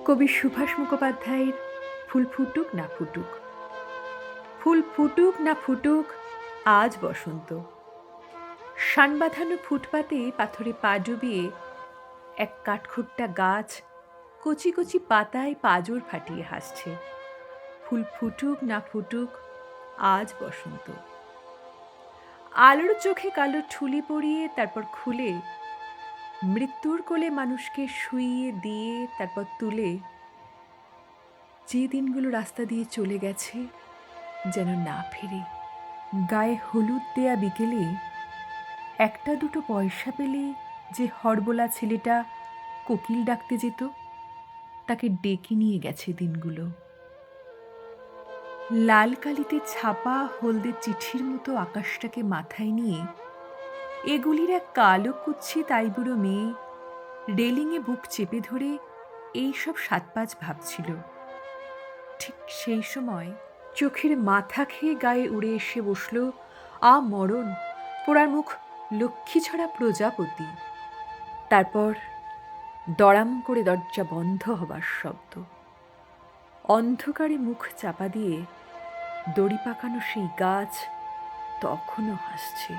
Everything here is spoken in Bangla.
কবি সুভাষ মুখোপাধ্যায়ের ফুল ফুটুক না ফুটুক, ফুল ফুটুক না ফুটুক, আজ বসন্ত। শান বাঁধানো ফুটপাতে পাথরে পা ডুবিয়ে এক কাঠখুট্টা গাছ কচি কচি পাতায় পাঁজর ফাটিয়ে হাসছে। ফুল ফুটুক না ফুটুক, আজ বসন্ত। আলোর চোখে কালো ঠুলি পরিয়ে তারপর খুলে মৃত্যুর কোলে মানুষকে শুইয়ে দিয়ে তারপর তুলে যে দিনগুলো রাস্তা দিয়ে চলে গেছে যেন না ফেরে। গায়ে হলুদ দেয়া বিকেলে একটা দুটো পয়সা পেলে যে হরবোলা ছেলেটা কোকিল ডাকতে যেত, তাকে ডেকে নিয়ে গেছে দিনগুলো। লাল কালিতে ছাপা হলদে চিঠির মতো আকাশটাকে মাথায় নিয়ে এগুলির এক কালো কুৎসিত আইবুড়ো মেয়ে রেলিংয়ে বুক চেপে ধরে এইসব সাতপাঁচ ভাবছিল। ঠিক সেই সময় চোখের মাথা খেয়ে গায়ে উড়ে এসে বসল মরণ পোড়ার মুখ লক্ষ্মী ছড়া প্রজাপতি। তারপর দড়াম করে দরজা বন্ধ হবার শব্দ। অন্ধকারে মুখ চাপা দিয়ে দড়ি পাকানো সেই গাছ তখনও হাসছে।